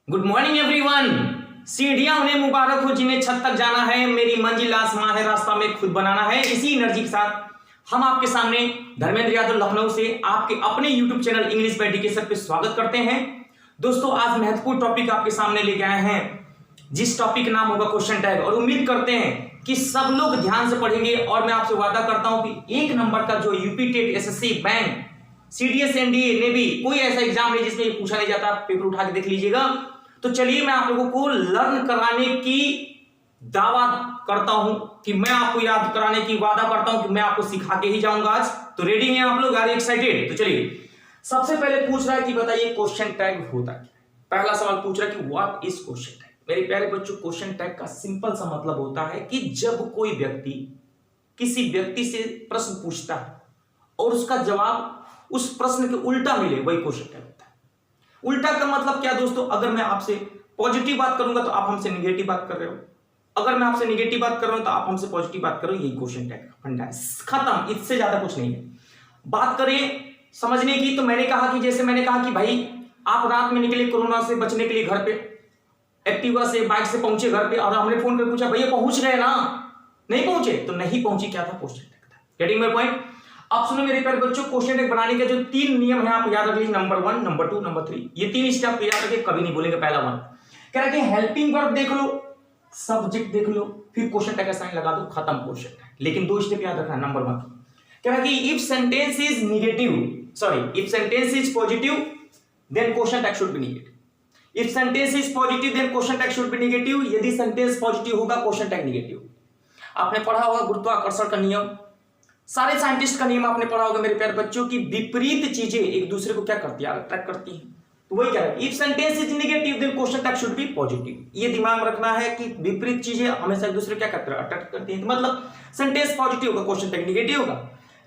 Good morning everyone. सीढ़ियां उन्हें मुबारक हो जिन्हें छत तक जाना है, मेरी मंजिल आसमां है, रास्ता में खुद बनाना है। इसी एनर्जी के साथ हम आपके सामने धर्मेंद्र यादव लखनऊ से आपके अपने YouTube channel English by DK sir पे स्वागत करते हैं। दोस्तों, आज महत्वपूर्ण टॉपिक आपके सामने लेके आए हैं, जिस टॉपिक का नाम होगा क्वेश्चन टैग। और उम्मीद करते हैं कि सब लोग ध्यान से पढ़ेंगे और मैं आपसे वादा करता हूं कि एक नंबर का जो UP TET, SSC, bank, CDS, NDA, navy, कोई ऐसा एग्जाम नहीं जिसमें ये पूछा नहीं जाता। पेपर उठा के देख लीजिएगा। तो चलिए, मैं आप लोगों को लर्न कराने की दावा करता हूं कि मैं आपको याद कराने की वादा करता हूं कि मैं आपको सिखा के ही जाऊंगा आज। तो रेडी हैं आप लोग? Are you excited? तो चलिए, सबसे पहले पूछ रहा है कि बताइए क्वेश्चन टैग होता है। पहला सवाल पूछ रहा है कि व्हाट इज क्वेश्चन टैग। मेरे प्यारे बच्चों, क्वेश्चन टैग का सिंपल सा मतलब होता है कि जब कोई व्यक्ति किसी व्यक्ति से प्रश्न पूछता है और उसका जवाब उस प्रश्न के उल्टा मिले, वही क्वेश्चन टैग होता है। उल्टा का मतलब क्या दोस्तों? अगर मैं आपसे पॉजिटिव बात करूंगा तो आप हमसे निगेटिव बात कर रहे हो, अगर मैं आपसे निगेटिव बात कर रहा हूं तो आप हमसे पॉजिटिव बात कर रहे हो। यही क्वेश्चन टैग का फंडा है, खत्म। इससे ज्यादा कुछ नहीं है। बात करें समझने की, तो मैंने कहा कि जैसे मैंने कहा कि भाई आप रात में निकले कोरोना से बचने के लिए, घर पे एक्टिवा से, बाइक से पहुंचे घर पे, और हमने फोन कर पूछा भैया पहुंच गए ना? नहीं पहुंचे। तो नहीं पहुंची क्या था? क्वेश्चन टैग था। Getting my point? आप सुनो मेरे प्यारे बच्चों, क्वेश्चन टैग बनाने के जो 3 नियम है आप याद रख लीजिए। नंबर 1, नंबर 2, नंबर 3, ये 3 स्टेप याद रखिए, कभी नहीं भूलेंगे। पहला 1 कह रहा है कि हेल्पिंग वर्ब देख लो, सब्जेक्ट देख लो, फिर क्वेश्चन टैग का साइन लगा दो, खत्म क्वेश्चन टैग। लेकिन 2 स्टेप याद रखना है। नंबर 1 कह रहा है कि if sentence is negative, sorry, if sentence is positive then question tag should be negative. If sentence is positive then question tag should be negative. यदि सेंटेंस पॉजिटिव होगा, क्वेश्चन टैग नेगेटिव। आपने पढ़ा होगा गुरुत्वाकर्षण का नियम, सारे साइंटिस्ट का नियम आपने पढ़ा होगा मेरे प्यारे बच्चों की विपरीत चीजें एक दूसरे को क्या करती है? अट्रैक्ट करती हैं। तो वही कह रहा है, if sentence is negative then question tag should be positive. ये दिमाग में रखना है कि विपरीत चीजें हमेशा एक दूसरे क्या करती है? अट्रैक्ट करती हैं। मतलब सेंटेंस पॉजिटिव होगा, क्वेश्चन टैग नेगेटिव होगा,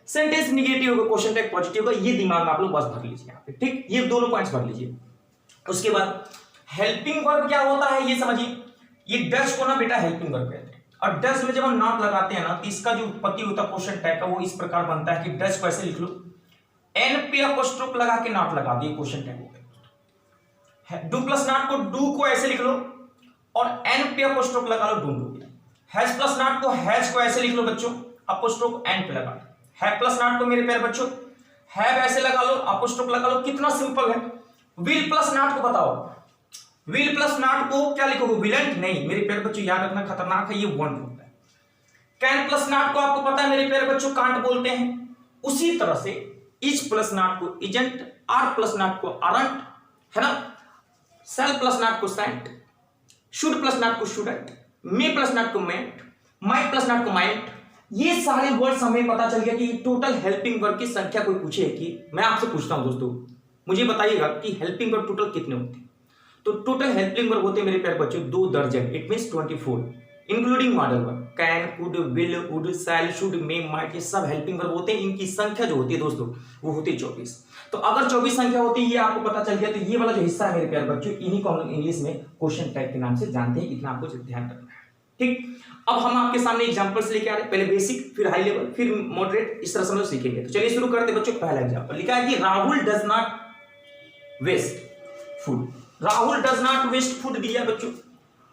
सेंटेंस नेगेटिव होगा, क्वेश्चन टैग पॉजिटिव होगा। ये दिमाग में आप लोग बस भर लीजिए यहाँ पे, ठीक? ये दोनों पॉइंट्स भर लीजिए। उसके बाद हेल्पिंग वर्ब क्या होता है ये समझिए। ये डज को ना बेटा हेल्पिंग वर्ब कहते हैं, और डज में जब हम नॉट लगाते हैं ना, तो इसका जो उत्पत्ति होता है क्वेश्चन टैग का, वो इस प्रकार बनता है कि डज को ऐसे लिख लो, एन पे अपोस्ट्रोफ लगा के नॉट लगा दिए, क्वेश्चन टैग हो गया। डू प्लस नॉट को डू को ऐसे लिख लो और एन पे अपोस्ट्रोफ लगा लो, डूंड हो गया। हैज प्लस नॉट को हैज को ऐसे लिख लो बच्चों, अपोस्ट्रोफ एन पे लगा लो। हैव प्लस नॉट को मेरे प्यारे बच्चों हैव ऐसे लगा लो, अपोस्ट्रोफ लगा लो। कितना सिंपल है। विल प्लस नॉट को बताओ, विल प्लस नॉट को क्या लिखोगे? विलेंट नहीं मेरे प्यारे बच्चों, याद रखना, खतरनाक है, ये वॉन्ट होता है। कैन प्लस नॉट को आपको पता है मेरे प्यारे बच्चों, कांट बोलते हैं। उसी तरह से इज प्लस नॉट को इजेंट, आर प्लस नॉट को आरंट, है ना? सेल प्लस नॉट को सेंट, शुड प्लस नॉट को शुडंट, मे प्लस नॉट को मेंट, माइट प्लस नॉट को माइट। ये सारे वर्ड्स हमें पता चल गया कि टोटल हेल्पिंग वर्ब की संख्या कोई पूछे कि मैं आपसे पूछता हूं दोस्तों, मुझे बताइएगा कि हेल्पिंग वर्ब टोटल कितने होते हैं? तो टोटल हेल्पिंग वर्ब होते हैं मेरे प्यारे बच्चों 2 दर्जन, it means 24, including model verb. Can, could, will, would, shall, should, may, might, ये सब हेल्पिंग वर्ब होते हैं। इनकी संख्या जो होती है दोस्तों वो होती है 24। तो अगर 24 संख्या होती है, ये आपको पता चल गया, तो ये वाला जो हिस्सा है मेरे प्यारे बच्चों, इन्हीं को हम लोग इंग्लिश में क्वेश्चन टैग के नाम से जानते हैं। इतना आपको ध्यान रखना है, ठीक? अब हम आपके सामने एग्जांपल्स लेके आ रहे हैं, पहले बेसिक, फिर हाई लेवल, फिर मॉडरेट, इस तरह से हम लोग सीखेंगे। तो चलिए शुरू करते हैं बच्चों। पहला एग्जांपल लिखा है कि Rahul does not waste food. Rahul does not waste food दिया बच्चों।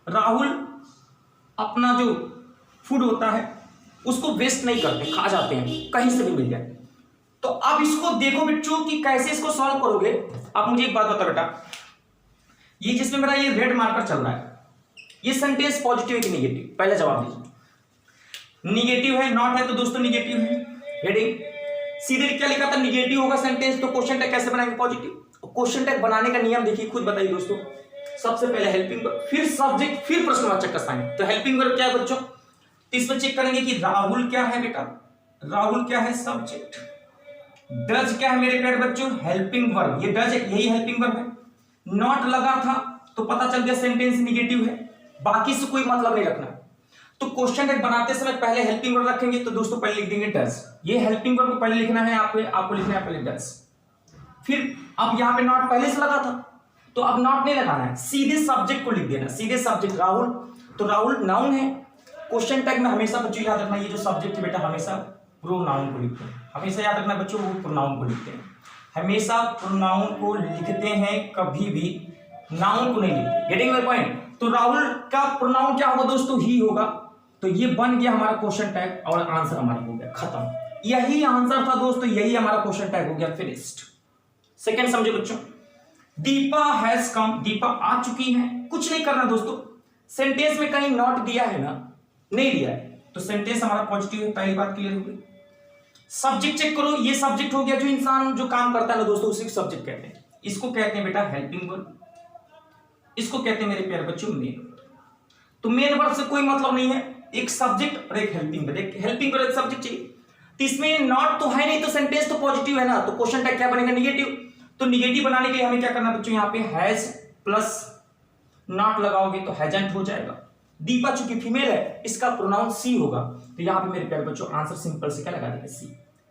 राहुल अपना जो फूड होता है उसको वेस्ट नहीं करते, खा जाते हैं, कहीं से भी मिल जाए। तो अब इसको देखो बच्चों कि कैसे इसको सॉल्व करोगे। आप मुझे एक बात बताओ बेटा, ये जिसमें मेरा ये रेड मार्कर चल रहा है, ये सेंटेंस पॉजिटिव है कि नेगेटिव? पहले जवाब दीजिए। नेगेटिव है, नॉट है तो दोस्तों नेगेटिव है। हेडिंग सीधे क्या लिखा था? नेगेटिव होगा सेंटेंस, तो क्वेश्चन टैग कैसे बनाएंगे? पॉजिटिव। क्वेश्चन टैग बनाने का नियम देखिए, खुद बताइए दोस्तों। सबसे पहले हेल्पिंग वर्ब, फिर सब्जेक्ट, फिर प्रश्नवाचक का साइन। तो हेल्पिंग वर्ब क्या है बच्चों? तो इसमें चेक करेंगे कि राहुल क्या है बेटा, राहुल क्या है? सब्जेक्ट। डज क्या है मेरे प्यारे बच्चों? Helping verb. ये डज, यही हेल्पिंग वर्ब है। नॉट लगा था तो पता चल गया सेंटेंस नेगेटिव है, बाकी से कोई मतलब नहीं रखना। तो क्वेश्चन टैग बनाते समय पहले हेल्पिंग वर्ब रखेंगे, तो दोस्तों पहले लिख देंगे डज। ये हेल्पिंग वर्ब को पहले लिखना है, आपको लिखना है पहले डज। फिर अब यहां पे नॉट पहले से लगा था तो अब नॉट नहीं लगाना है, सीधे सब्जेक्ट को लिख देना। सीधे सब्जेक्ट राहुल, तो राहुल नाउन है। क्वेश्चन टैग में हमेशा बच्चों याद रखना, ये जो सब्जेक्ट है बेटा हमेशा प्रोनाउन को लिखते हैं। हमेशा याद रखना बच्चों, वो प्रोनाउन को लिखते हैं, हमेशा प्रोनाउन को लिखते हैं, कभी भी नाउन को नहीं लिखेंगे। Getting my point. तो राहुल का प्रोनाउन क्या होगा दोस्तों? ही होगा। तो ये बन गया हमारा क्वेश्चन टैग और आंसर हमारा हो गया खत्म। यही आंसर था दोस्तों, यही हमारा क्वेश्चन टैग हो गया फिनिश्ड। सेकंड समझो बच्चों, दीपा हैज कम, दीपा आ चुकी है। कुछ नहीं करना दोस्तों, सेंटेंस में कहीं नॉट दिया है ना? नहीं दिया है तो सेंटेंस हमारा पॉजिटिव है, पहली बात क्लियर हो गई। सब्जेक्ट चेक करो, ये सब्जेक्ट हो गया, जो इंसान जो काम करता है ना दोस्तों उसी को सब्जेक्ट कहते हैं। इसको कहते हैं बेटा हेल्पिंग वर्ब, इसको कहते हैं मेरे प्यारे बच्चों मेन वर्ब। तो मेन वर्ब से कोई मतलब नहीं है, एक सब्जेक्ट और एक हेल्पिंग वर्ब, एक हेल्पिंग वर्ब एक सब्जेक्ट चाहिए। तो इसमें नॉट तो है नहीं, तो सेंटेंस तो पॉजिटिव है ना, तो क्वेश्चन टैग क्या बनेगा? निगेटिव। तो निगेटिव बनाने के लिए हमें क्या करना बच्चों? यहाँ पे हैज प्लस नॉट लगाओगे तो हैजंट हो जाएगा। दीपा चूंकि फीमेल है, इसका प्रोनाउन सी होगा, तो यहाँ पे मेरे प्यारे बच्चों आंसर सिंपल से क्या लगा देंगे? सी।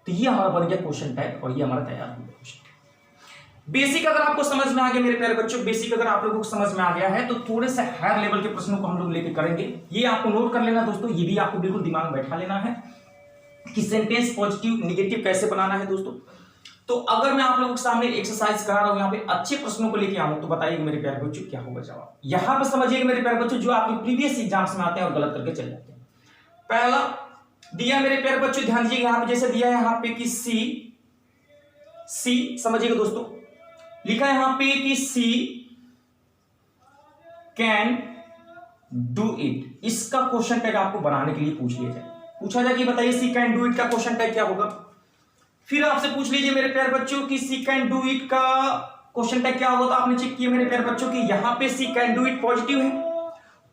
तो ये हमारा बन गया क्वेश्चन टैग और ये हमारा तैयार हो गया क्वेश्चन। बेसिक अगर आपको समझ में आ गया मेरे प्यारे बच्चों, बेसिक अगर आप लोगों को समझ में आ गया है तो थोड़े से हायर लेवल के प्रश्नों को हम लोग लेके करेंगे। ये आपको नोट कर लेना दोस्तों, ये भी आपको बिल्कुल दिमाग में बैठा लेना है कि सेंटेंस पॉजिटिव निगेटिव कैसे बनाना है दोस्तों। तो अगर मैं आप लोगों के सामने एक्सरसाइज करा रहा हूं, यहाँ पे अच्छे प्रश्नों को लेके आऊं, तो बताइएगा मेरे प्यारे बच्चों क्या होगा जवाब। यहां पे समझिएगा मेरे प्यारे बच्चों, जो आपके प्रीवियस एग्जाम्स में आते हैं और गलत करके चले जाते हैं। पहला दिया मेरे प्यारे बच्चों, ध्यान दीजिएगा, यहाँ पे जैसे दिया है यहाँ पे कि सी समझिएगा दोस्तों, लिखा है यहाँ पे कि सी कैन डू इट। इसका क्वेश्चन टैग आपको बनाने के लिए पूछा जाए कि बताइए सी कैन डू इट का क्वेश्चन टैग क्या होगा। फिर आपसे पूछ लीजिए मेरे प्यारे बच्चों कि सी कैन डू इट का क्वेश्चन टैग क्या होगा। तो आपने चेक किया मेरे प्यारे बच्चों कि यहाँ पे सी कैन डू इट पॉजिटिव है,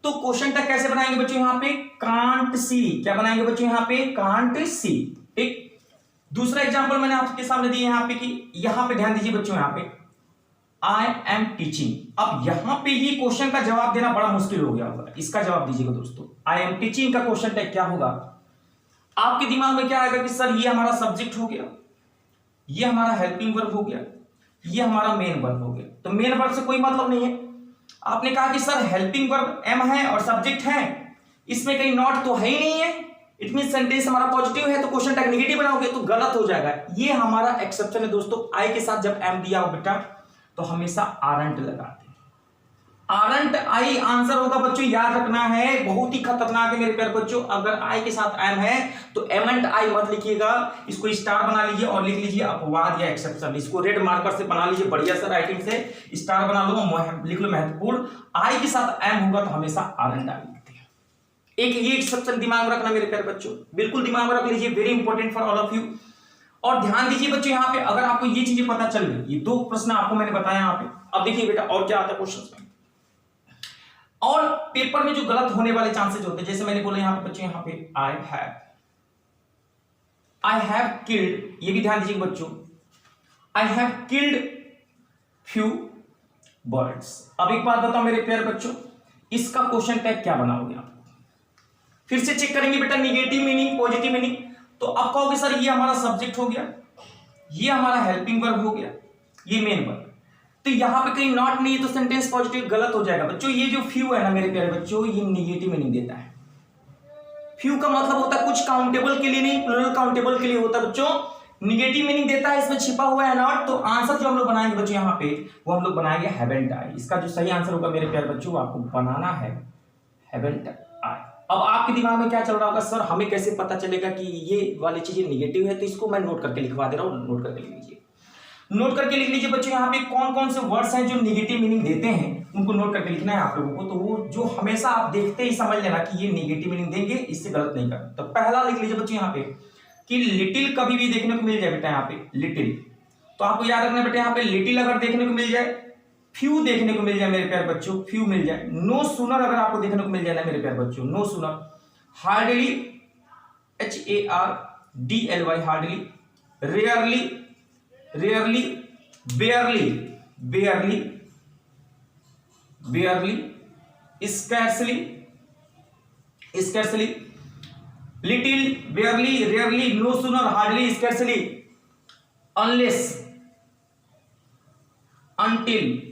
तो क्वेश्चन टैग कैसे बनाएंगे बच्चों? यहाँ पे कांट सी। क्या बनाएंगे बच्चों? यहाँ पे कांट सी। ठीक। दूसरा एग्जांपल मैंने आपके सामने दिया यहाँ पे कि यहाँ पे ध्यान दीजिए बच्चों, यहाँ पे आई एम टीचिंग। अब यहाँ पे ये क्वेश्चन का जवाब देना बड़ा मुश्किल हो गया होगा, इसका जवाब दीजिएगा दोस्तों। आई एम टीचिंग का क्वेश्चन टैग क्या होगा? आपके दिमाग में क्या आएगा कि सर ये हमारा सब्जेक्ट हो गया, ये हमारा हेल्पिंग वर्ब हो गया, ये हमारा मेन वर्ब हो गया। तो मेन वर्ब से कोई मतलब नहीं है। आपने कहा कि सर हेल्पिंग वर्ब एम है और सब्जेक्ट है, इसमें कहीं नॉट तो है ही नहीं है, इट मीन सेंटेंस हमारा पॉजिटिव है, तो क्वेश्चन टैग नेगेटिव बनाओगे तो गलत हो जाएगा। ये हमारा एक्सेप्शन है दोस्तों। आई के साथ जब एम दिया हो बेटा तो हमेशा आरंट लगाते हैं। आरंट आई आंसर होगा बच्चों, याद रखना है, बहुत ही खतरनाक है मेरे प्यारे बच्चों। अगर आई के साथ एम है तो एमेंट आई मत लिखिएगा, इसको स्टार बना लीजिए और लिख लीजिए अपवाद या एक्सेप्शन। इसको रेड मार्कर से बना लीजिए, बढ़िया सा राइटिंग से स्टार बना लो, लिख लो महत्वपूर्ण। आई के साथ एम होगा तो हमेशा आरंट आई लिखते हैं। एक ये एक्सेप्शन दिमाग में रखना मेरे प्यारे बच्चों, बिल्कुल दिमाग में रख लीजिए, very important for all of you. और ध्यान दीजिए बच्चों, यहाँ पे अगर आपको ये चीजें पता चल गई, ये दो प्रश्न आपको मैंने बताया यहाँ पे। अब देखिए बेटा और क्या आता है क्वेश्चन में, और पेपर में जो गलत होने वाले चांसेस होते हैं, जैसे मैंने बोला यहाँ पे बच्चों, यहाँ पे आई हैव किल्ड, ये भी ध्यान दीजिए बच्चों, I have killed few birds. अब एक बात बताओ मेरे प्यारे बच्चों, इसका क्वेश्चन टैग क्या बनाओगे आप? फिर से चेक करेंगे बेटा, निगेटिव मीनिंग पॉजिटिव मीनिंग। तो अब कहोगे सर ये हमारा सब्जेक्ट हो गया, ये हमारा हेल्पिंग वर्ब हो गया, ये मेन वर्ब, तो यहां पे कहीं नॉट नहीं है तो सेंटेंस पॉजिटिव गलत हो जाएगा बच्चों। ये जो फ्यू है ना मेरे प्यारे बच्चों, ये निगेटिव मीनिंग देता है। फ्यू का मतलब होता है कुछ काउंटेबल के लिए नहीं, प्लूरल काउंटेबल के लिए होता है बच्चों। निगेटिव मीनिंग देता है, इसमें छिपा हुआ है नॉट। तो आंसर जो हम लोग बनाएंगे बच्चों यहाँ पे, वो हम लोग बनाएंगे हैवेंट आई। इसका जो सही आंसर होगा मेरे प्यारे बच्चों, आपको बनाना है हैवेंट आई। अब आपके दिमाग में क्या चल रहा होगा, सर हमें कैसे पता चलेगा कि ये वाली चीजें निगेटिव है? तो इसको मैं नोट करके लिखवा दे रहा हूं, नोट करके लिख लीजिए। नोट करके लिख लीजिए बच्चों, यहाँ पे कौन कौन से वर्ड्स हैं जो निगेटिव मीनिंग देते हैं, उनको नोट करके लिखना है आप लोगों को। तो वो जो हमेशा आप देखते ही समझ लेना कि ये निगेटिव मीनिंग देंगे, इससे गलत नहीं करना। तो पहला लिख लीजिए बच्चों यहाँ पे कि लिटिल कभी भी देखने को मिल जाए बेटा, यहाँ पे लिटिल, तो आपको याद रखना बेटा, यहाँ पे लिटिल अगर देखने को मिल जाए, फ्यू देखने को मिल जाए मेरे प्यारे बच्चों, फ्यू मिल जाए, नो सूनर अगर आपको देखने को मिल जाए ना मेरे प्यारे बच्चों, no sooner, hardly HARDLY hardly, rarely rarely, barely barely barely, scarcely scarcely, little, barely, rarely, no sooner, hardly, scarcely, unless, until.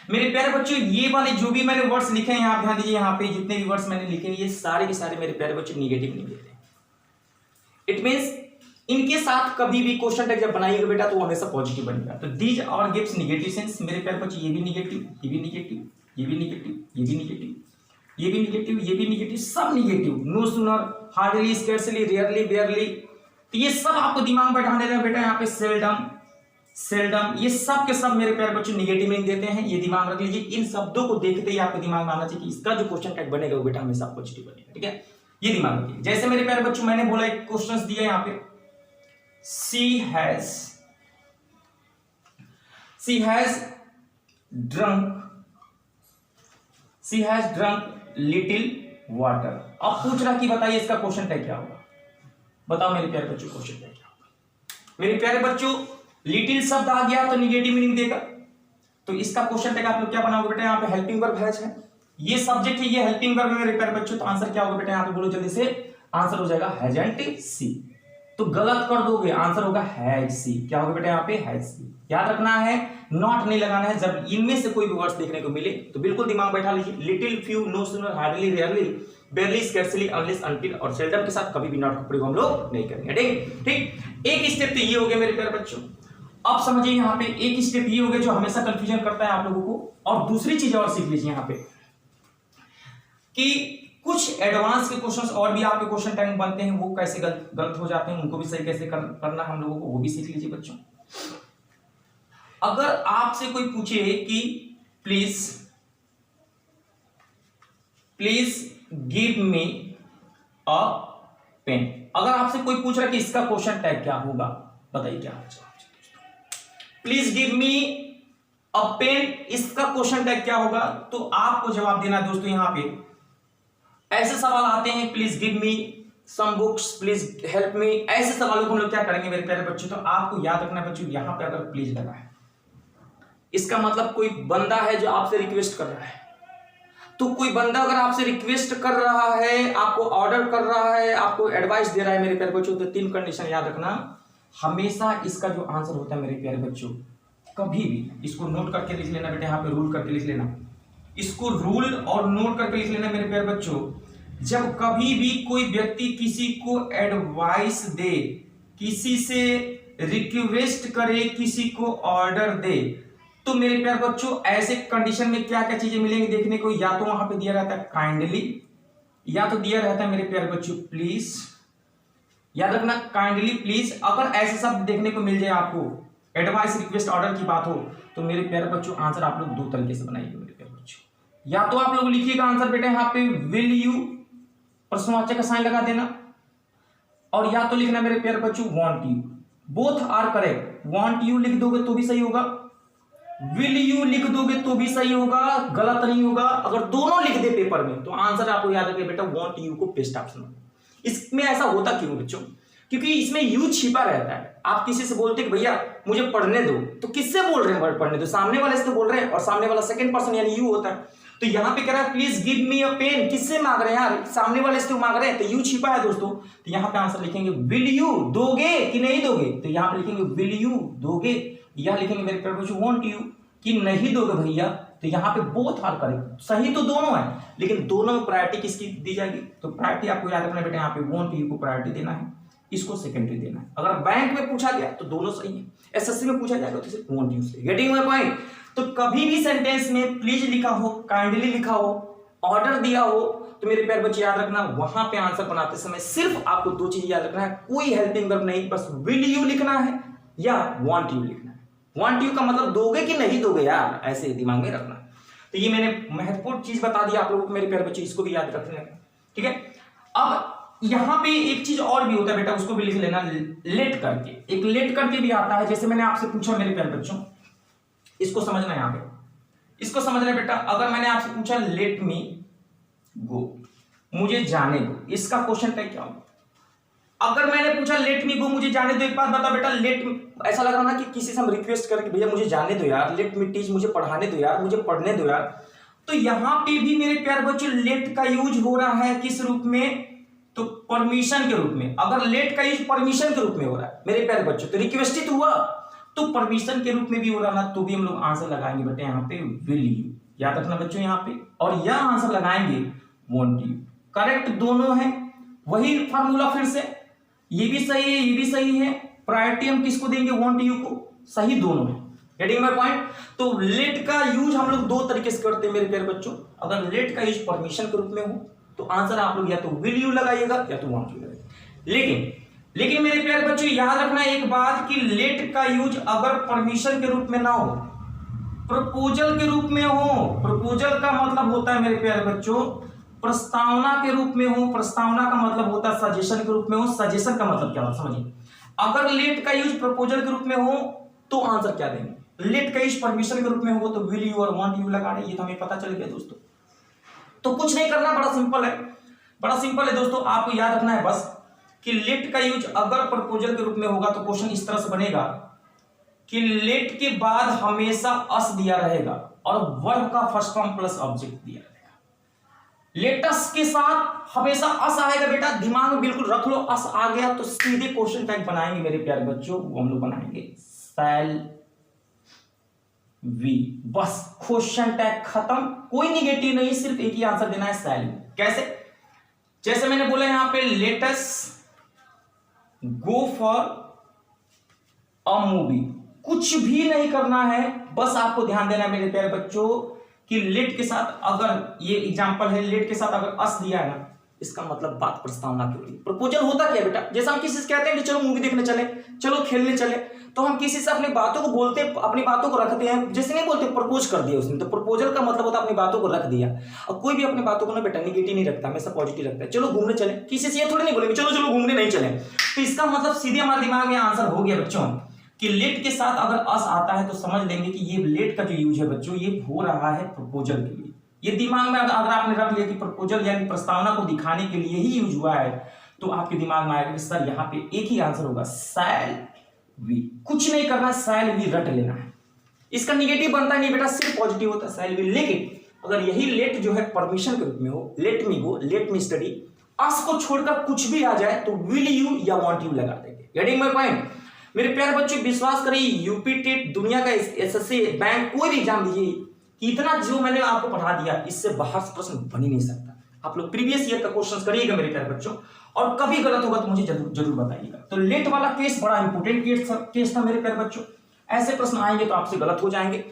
मेरे प्यारे बच्चों ये वाले जो भी मैंने वर्ड्स लिखे हैं, आप ध्यान दीजिए, यहाँ पे जितने भी वर्ड्स मैंने लिखे हैं ये सारे के सारे मेरे प्यारे बच्चों निगेटिव नहीं देते। इट मींस इनके साथ कभी भी क्वेश्चन टैग जब बनाइएगा बेटा तो हमेशा पॉजिटिव बनेगा। तो दीज और गिव्स निगेटिव सेंस, मेरे प्यारे बच्चे ये भी निगेटिव, ये भी निगेटिव, ये भी निगेटिव, ये भी निगेटिव, ये भी निगेटिव, ये भी निगेटिव, सब negative. No sooner, hardly, scarcely, rarely, barely, तो ये सब आपको दिमाग में बैठाने देना बेटा। यहाँ पे सेल्डम, सेल्डम, ये सब के सब मेरे प्यारे बच्चों निगेटिव मीनिंग देते हैं, ये दिमाग रख लीजिए। इन शब्दों को देखते ही आपको दिमाग में आना चाहिए कि इसका जो क्वेश्चन टैग बनेगा वो बेटा हमेशा पॉजिटिव बनेगा, ठीक है, ये दिमाग रखिए। जैसे मेरे प्यारे बच्चों मैंने बोला एक क्वेश्चन दिया यहाँ पे, she has drunk little water. अब पूछ रहा कि बताइए इसका क्वेश्चन टैग क्या होगा, बताओ मेरे प्यारे बच्चों क्वेश्चन टैग क्या होगा। मेरे प्यारे बच्चों लिटिल शब्द आ गया तो निगेटिव मीनिंग देगा, तो इसका क्वेश्चन टैग आप लोग क्या बनाओगे बेटा, यहाँ पे हेल्पिंग वर्ब हैज है, ये सब्जेक्ट है, ये हेल्पिंग वर्ब है मेरे प्यारे बच्चों। तो आंसर क्या होगा बेटा, यहाँ पे बोलो जल्दी से, आंसर हो जाएगा हैजंट सी। तो गलत कर दोगे, आंसर होगा हैज सी। क्या होगा बेटा यहाँ पे, हैज सी। याद रखना है, नॉट नहीं लगाना है। जब इनमें से कोई भी वर्ड्स देखने को मिले तो बिल्कुल दिमाग बैठा लीजिए। Little, few, no sooner, hardly, rarely, barely, scarcely, unless, until और सेल्डम के साथ कभी भी नॉट का प्रयोग हम लोग नहीं करेंगे, ठीक। एक स्टेप तो ये हो गया मेरे प्यारे बच्चों। अब समझिए यहाँ पे एक स्टेप ये हो गया जो हमेशा कंफ्यूजन करता है आप लोगों को। और दूसरी चीज और सीख लीजिए यहाँ पे कि कुछ एडवांस के क्वेश्चंस और भी आपके क्वेश्चन टैग बनते हैं, वो कैसे गलत हो जाते हैं, उनको भी सही कैसे करना हम लोगों को, वो भी सीख लीजिए बच्चों। अगर आपसे कोई पूछे कि please give me a pen, अगर आपसे कोई पूछ रहा है कि इसका क्वेश्चन टैग क्या होगा, बताइए क्या होगा। Please give me a pen, इसका क्वेश्चन टैग क्या होगा, तो आपको जवाब देना दोस्तों। यहां पे ऐसे सवाल आते हैं, please give me some books, please help me, ऐसे सवालों को हम लोग क्या करेंगे मेरे प्यारे बच्चों। तो आपको याद रखना बच्चों, यहां पे अगर प्लीज लगा है इसका मतलब कोई बंदा है जो आपसे रिक्वेस्ट कर रहा है। तो कोई बंदा अगर आपसे रिक्वेस्ट कर रहा है, आपको ऑर्डर कर रहा है, आपको एडवाइस दे रहा है मेरे प्यारे बच्चों, तो 3 कंडीशन याद रखना। हमेशा इसका जो आंसर होता है मेरे प्यारे बच्चों, कभी भी इसको नोट करके लिख लेना बेटा, यहाँ पे रूल करके लिख लेना, इसको रूल और नोट करके लिख लेना मेरे प्यारे बच्चों। जब कभी भी कोई व्यक्ति किसी को एडवाइस दे, किसी से रिक्वेस्ट करे, किसी को ऑर्डर दे, तो मेरे प्यारे बच्चों ऐसे कंडीशन में क्या क्या चीजें मिलेंगी देखने को। या तो वहां पे दिया रहता है काइंडली, या तो दिया रहता है मेरे प्यारे बच्चों प्लीज। याद रखना काइंडली, प्लीज। अगर ऐसे शब्द देखने को मिल जाए आपको, एडवाइस, रिक्वेस्ट, ऑर्डर की बात हो, तो मेरे प्यारे बच्चों आंसर आप लोग 2 तरीके से बनाइए मेरे प्यारे बच्चों। या तो आप लोग लिखिएगा आंसर बेटा यहाँ पे विल यू, प्रश्नवाचक का साइन लगा देना, और या तो लिखना मेरे प्यारे बच्चों won't you. Both are correct. Won't you लिख दोगे तो भी सही होगा, विल यू लिख दोगे तो भी सही होगा, गलत नहीं होगा। अगर दोनों लिख दे पेपर में तो आंसर आपको याद रखिए बेटा वांट यू को बेस्ट ऑप्शन होगा। इसमें ऐसा होता क्यों बच्चों, क्योंकि इसमें यू छिपा रहता है। आप किसी से बोलते कि भैया मुझे पढ़ने दो, तो किससे बोल रहे हैं पढ़ने दो, सामने वाले से तो बोल रहे हैं, और सामने वाला सेकंड पर्सन यानी यू होता है। तो यहाँ पे कह रहा है please give me a pen, किससे मांग रहे हैं यार, सामने वाले से तो मांग रहे हैं, तो यू छिपा है दोस्तों। तो यहाँ पे आंसर लिखेंगे विल यू, दोगे कि नहीं दोगे, तो यहाँ पे लिखेंगे विल यू, दोगे, या लिखेंगे मेरे प्यारे बच्चों वांट यू कि नहीं दोगे भैया। तो यहाँ पे बोथ आर करेक्ट, सही तो दोनों है, लेकिन दोनों में प्रायोरिटी किसकी दी जाएगी, तो प्रायोरिटी आपको याद रखना बेटा, यहाँ पे वांट यू को प्रायोरिटी देना है, इसको सेकेंडरी देना है। अगर बैंक में पूछा गया तो दोनों सही है, एसएससी में पूछा जाएगा तो सिर्फ वांट यू सही। Getting my point. तो कभी भी सेंटेंस में प्लीज लिखा हो, काइंडली लिखा हो, ऑर्डर दिया हो, तो मेरे प्यारे बच्चे याद रखना वहां पे आंसर बनाते समय सिर्फ आपको 2 चीज याद रखना है, कोई हेल्पिंग वर्ब नहीं, बस विल यू लिखना है या वांट यू लिखना है। वांट यू का मतलब दोगे कि नहीं दोगे यार, ऐसे दिमाग में रखना। तो ये मैंने महत्वपूर्ण चीज बता दी आप लोगों को मेरे प्यारे बच्चे, इसको भी याद रखना है, ठीक है। अब यहां पे एक चीज और भी होता है बेटा, उसको भी लिख लेना, लेट करके। एक लेट करके भी आता है, जैसे मैंने आपसे पूछा मेरे प्यारे बच्चों, इसको समझना है यहाँ पे, इसको समझना है बेटा। अगर मैंने आपसे पूछा लेट मी गो, मुझे जाने दो, इसका क्वेश्चन टैग क्या होगा। अगर मैंने पूछा लेट मी गो, मुझे जाने दो, एक बात बता बेटा, लेट ऐसा लग रहा ना कि किसी से हम रिक्वेस्ट करके भैया मुझे जाने दो यार, लेट मी टीच, मुझे पढ़ाने दो यार, मुझे पढ़ने दो यार। तो यहां पे भी मेरे प्यारे बच्चों लेट का यूज हो रहा है किस रूप में, तो परमिशन के रूप में। अगर लेट का यूज परमिशन के रूप में हो रहा है मेरे प्यारे बच्चों, तो रिक्वेस्टित हुआ, तो परमिशन के रूप में भी हो रहा ना, तो भी हम लोग आंसर लगाएंगे बेटे यहाँ पे विल यू। याद रखना बच्चों यहाँ पे, और यह आंसर लगाएंगे वांट यू। करेक्ट दोनों है, वही फार्मूला फिर से, ये भी सही है, ये भी सही है। प्रायोरिटी हम किसको देंगे? वांट यू को। सही दोनों है। Getting my point? तो लेट का यूज हम लोग दो तरीके से करते हैं मेरे प्यारे बच्चों। अगर लेट का यूज परमिशन के रूप में हो तो आंसर आप लोग या तो विल यू लगाइएगा या तो वांट यू लगाइएगा। लेकिन मेरे प्यारे बच्चों याद रखना एक बात कि लेट का यूज अगर परमिशन के रूप में ना हो, प्रपोजल के रूप में हो। प्रपोजल का मतलब होता है मेरे प्यारे बच्चों प्रस्तावना के रूप में हो। प्रस्तावना का मतलब होता है सजेशन के रूप में हो। सजेशन का मतलब क्या होता है समझिए। अगर लेट का यूज प्रपोजल के रूप में हो तो आंसर क्या देंगे? लेट का यूज परमिशन के रूप में हो तो विल यू और वांट यू लगा रहे। ये तो हमें पता चल गया दोस्तों। तो कुछ नहीं करना, बड़ा सिंपल है, बड़ा सिंपल है दोस्तों। आपको याद रखना है बस कि लेट का यूज अगर प्रपोजल के रूप में होगा तो क्वेश्चन इस तरह से बनेगा कि लेट के बाद हमेशा अस दिया रहेगा और वर्ब का फर्स्ट फॉर्म प्लस ऑब्जेक्ट दिया रहेगा। लेटस के साथ हमेशा अस आएगा बेटा, दिमाग में बिल्कुल रख लो। अस आ गया तो सीधे क्वेश्चन टैग बनाएंगे मेरे प्यारे बच्चों, वो हम लोग बनाएंगे शैल वी। बस क्वेश्चन टैग खत्म, कोई निगेटिव नहीं, सिर्फ एक ही आंसर देना है शैल वी। कैसे? जैसे मैंने बोला यहां पे let's go for a movie. कुछ भी नहीं करना है, बस आपको ध्यान देना है मेरे प्यारे बच्चों कि लेट के साथ अगर ये एग्जांपल है, लेट के साथ अगर अस दिया है ना, इसका मतलब बात प्रस्तावना के लिए। प्रपोजल होता क्या बेटा? जैसे हम किसी से कहते हैं कि चलो मूवी देखने चले, चलो खेलने चले, तो हम किसी से अपनी बातों को बोलते, अपनी बातों को रखते हैं। जैसे नहीं बोलते प्रपोज कर दिया उसने, तो प्रपोजल का मतलब होता है अपनी बातों को रख दिया। और कोई भी अपनी बातों को ना बेटा निगेटिव नहीं रखता, हमेशा पॉजिटिव रखता है। चलो घूमने चले, किसी से ये थोड़ी नहीं बोलेंगे चलो चलो घूमने नहीं चले। तो इसका मतलब सीधे हमारे दिमाग में आंसर हो गया बच्चों कि लेट के साथ अगर अस आता है तो समझ लेंगे कि ये लेट का जो यूज है बच्चों ये हो रहा है प्रपोजल के लिए। ये दिमाग में अगर आपने रख लिया कि प्रपोजल यानी प्रस्तावना को दिखाने के लिए ही यूज हुआ है तो आपके दिमाग में आएगा कि सर यहाँ पे एक ही आंसर होगा शैल वी। कुछ नहीं करना, शैल वी रट लेना है। इसका निगेटिव बनता नहीं बेटा, सिर्फ पॉजिटिव होता है शैल वी। लेकिन अगर यही लेट जो है परमिशन के रूप में हो, लेट मी गो, लेट मी स्टडी, अस को छोड़कर कुछ भी आ जाए तो विल यू या वांट यू लगा देंगे। Getting my point? मेरे प्यारे बच्चों विश्वास करिए यूपी टेट दुनिया का एसएससी बैंक कोई भी एग्जाम दीजिए कि इतना जो मैंने आपको पढ़ा दिया इससे बाहर से प्रश्न बन ही नहीं सकता। आप लोग प्रीवियस ईयर का क्वेश्चन करिएगा मेरे प्यारे बच्चों, और कभी गलत होगा तो मुझे जरूर बताइएगा। तो लेट वाला केस बड़ा इंपोर्टेंट केस था मेरे प्यारे बच्चों। ऐसे प्रश्न आएंगे तो आपसे गलत हो जाएंगे।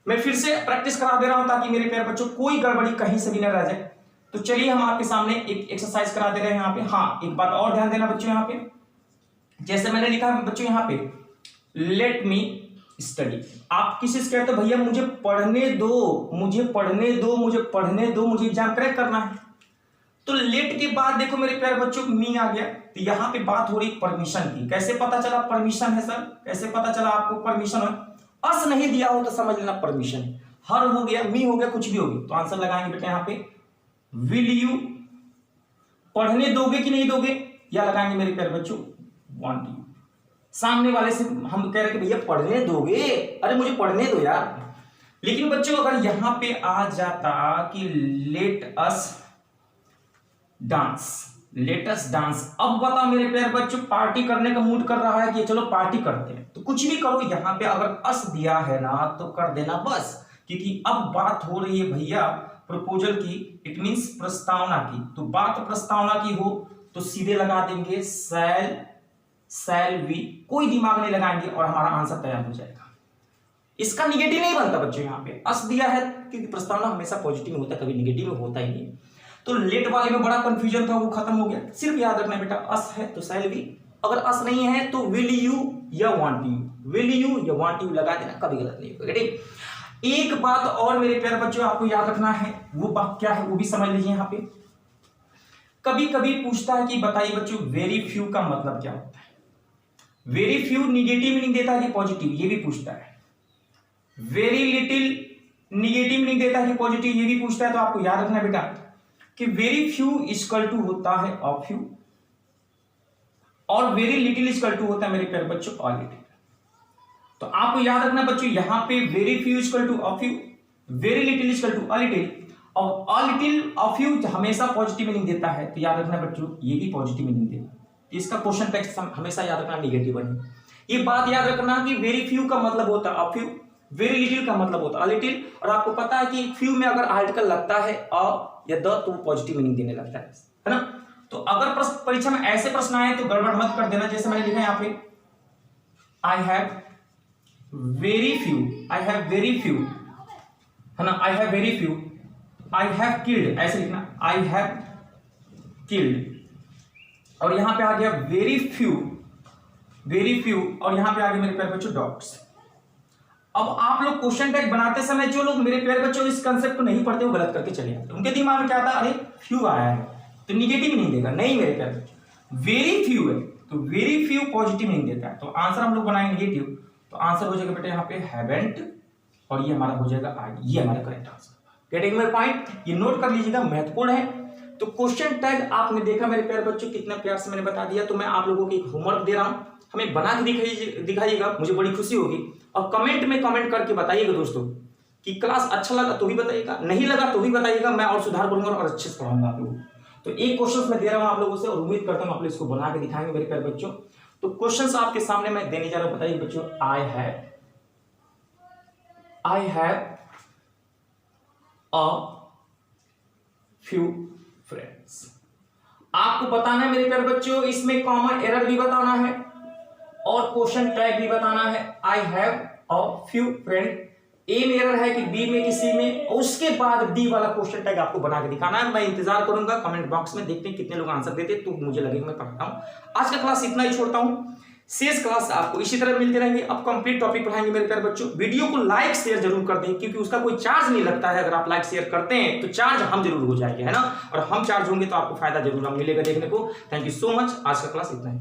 मैं फिर से प्रैक्टिस करा दे रहा हूं ताकि मेरे प्यारे बच्चों कोई गड़बड़ी कहीं से भी न रह जाए। तो चलिए हम आपके सामने एक एक्सरसाइज करा दे रहे हैं यहाँ पे। हाँ, एक बात और ध्यान देना बच्चों, यहाँ पे जैसे मैंने लिखा है बच्चों यहाँ पे लेट मी स्टडी। आप किसी से कहते हो भैया मुझे पढ़ने दो, मुझे पढ़ने दो, मुझे पढ़ने दो, मुझे एग्जाम क्रैक करना है। तो लेट के बाद देखो मेरे प्यारे बच्चों मी आ गया, तो यहाँ पे बात हो रही परमिशन की। कैसे पता चला परमिशन है सर? कैसे पता चला आपको परमिशन है? अस नहीं दिया हो तो समझ लेना परमिशन है। हर हो गया, मी हो गया, कुछ भी हो गया, तो आंसर लगाएंगे बेटा यहाँ पे विल यू। पढ़ने दोगे कि नहीं दोगे, या लगाएंगे मेरे प्यारे बच्चों वांट यू। सामने वाले से हम कह रहे कि भैया पढ़ने दोगे, अरे मुझे पढ़ने दो यार। लेकिन बच्चों अगर यहां पे आ जाता कि let us dance, let us dance, अब बताओ मेरे प्यारे बच्चों पार्टी करने का मूड कर रहा है कि चलो पार्टी करते हैं, तो कुछ भी करो, यहां पे अगर अस दिया है ना तो कर देना बस। क्योंकि अब बात हो रही है भैया प्रपोजल की, इट मींस प्रस्तावना की। तो बात प्रस्तावना की हो तो सीधे लगा देंगे शैल वी, कोई दिमाग नहीं लगाएंगे और हमारा आंसर तैयार हो जाएगा। इसका निगेटिव नहीं बनता बच्चों, यहाँ पे अस दिया है क्योंकि प्रस्तावना हमेशा पॉजिटिव में होता है, कभी निगेटिव में होता ही नहीं। तो लेट वाले में बड़ा कंफ्यूजन था, वो खत्म हो गया। सिर्फ याद रखना बेटा अस है तो शैल वी, अगर अस नहीं है तो विल यू या वांट यू, विल यू या वांट यू लगा देना, कभी गलत नहीं होगा। ठीक, एक बात और मेरे प्यारे बच्चों आपको याद रखना है, वो बात क्या है वो भी समझ लीजिए। यहाँ पे कभी कभी पूछता है कि बताइए बच्चों वेरी फ्यू का मतलब क्या होता है। वेरी फ्यू निगेटिव मीनिंग देता है कि पॉजिटिव, ये भी पूछता है। वेरी लिटिल निगेटिव मीनिंग देता है कि पॉजिटिव, ये भी पूछता है। तो आपको याद रखना बेटा कि वेरी फ्यू इक्वल टू होता है अ फ्यू, और वेरी लिटिल इक्वल टू होता है मेरे प्यारे बच्चों अ लिटिल। तो आपको याद रखना बच्चों यहाँ पे very few equal to a few, very little equal to a little, और अ लिटिल अ फ्यू हमेशा पॉजिटिव मीनिंग देता है। तो याद रखना बच्चों ये भी पॉजिटिव मीनिंग देता है। इसका क्वेश्चन टेक्स्ट हमेशा याद रखना निगेटिव बने। ये बात याद रखना कि वेरी फ्यू का मतलब होता है अ फ्यू, वेरी लिटिल का मतलब होता है अ लिटिल, और आपको पता है कि फ्यू में अगर आर्टिकल लगता है अ या द तो वो पॉजिटिव मीनिंग देने लगता है ना। तो अगर परीक्षा में ऐसे प्रश्न आए तो गड़बड़ मत कर देना, जैसे मैंने लिखा है यहाँ पे आई हैव वेरी फ्यू, है ना, I have very few, I have killed, ऐसे लिखना आई हैव किल्ड, और यहां पे आ गया वेरी फ्यू, और यहां पे आ गया मेरे प्यारे बच्चों डॉग्स। अब आप लोग क्वेश्चन टैग बनाते समय जो लोग मेरे प्यारे बच्चों इस कंसेप्ट को नहीं पढ़ते वो गलत करके चले जाते, उनके दिमाग में क्या था, अरे फ्यू आया है तो निगेटिव नहीं देगा, नहीं मेरे प्यारे बच्चों, वेरी फ्यू है तो वेरी फ्यू पॉजिटिव नहीं देता है, तो आंसर हम लोग बनाएंगे नेगेटिव, तो आंसर हो जाएगा बेटा यहाँ पे हैवेंट, और ये हमारा हो जाएगा आई, ये हमारा correct answer. Getting my point, ये नोट कर लीजिएगा, महत्वपूर्ण है। तो क्वेश्चन टैग आपने देखा मेरे प्यारे बच्चों, कितना प्यार से मैंने बता दिया। तो मैं आप लोगों को एक होमवर्क दे रहा हूं, हमें बना के दिखाइएगा, मुझे बड़ी खुशी होगी, और कमेंट में कमेंट करके बताइएगा दोस्तों कि क्लास अच्छा लगा तो भी बताइएगा, नहीं लगा तो भी बताइएगा, मैं और सुधार करूंगा और अच्छे से पढ़ाऊंगा आप लोगों को। तो एक क्वेश्चन मैं दे रहा हूं आप लोगों से, और उम्मीद करता हूं आप लोग इसको बना के दिखाएंगे मेरे प्यारे बच्चों। तो क्वेश्चन आपके सामने मैं देने जा रहा हूं, बताइए बच्चों, आई हैव अ फ्यू फ्रेंड्स। आपको बताना है मेरे प्यारे बच्चों, इसमें कॉमन एरर भी बताना है और क्वेश्चन टैग भी बताना है। I have a few friend, ए में एरर है कि बी में कि सी में, और उसके बाद डी वाला क्वेश्चन टैग आपको बना के दिखाना है। मैं इंतजार करूंगा, कमेंट बॉक्स में देखते हैं कितने लोग आंसर देते, तो मुझे लगेगा मैं पढ़ता हूं। आज का क्लास इतना ही छोड़ता हूं, शेष क्लास आपको इसी तरह मिलते रहेंगे। अब कंप्लीट टॉपिक पढ़ाएंगे मेरे प्यारे बच्चों। वीडियो को लाइक शेयर जरूर कर दें, क्योंकि उसका कोई चार्ज नहीं लगता है। अगर आप लाइक शेयर करते हैं तो चार्ज हम जरूर हो जाएंगे, है ना, और हम चार्ज होंगे तो आपको फायदा जरूर मिलेगा देखने को। थैंक यू सो मच, आज का क्लास इतना ही।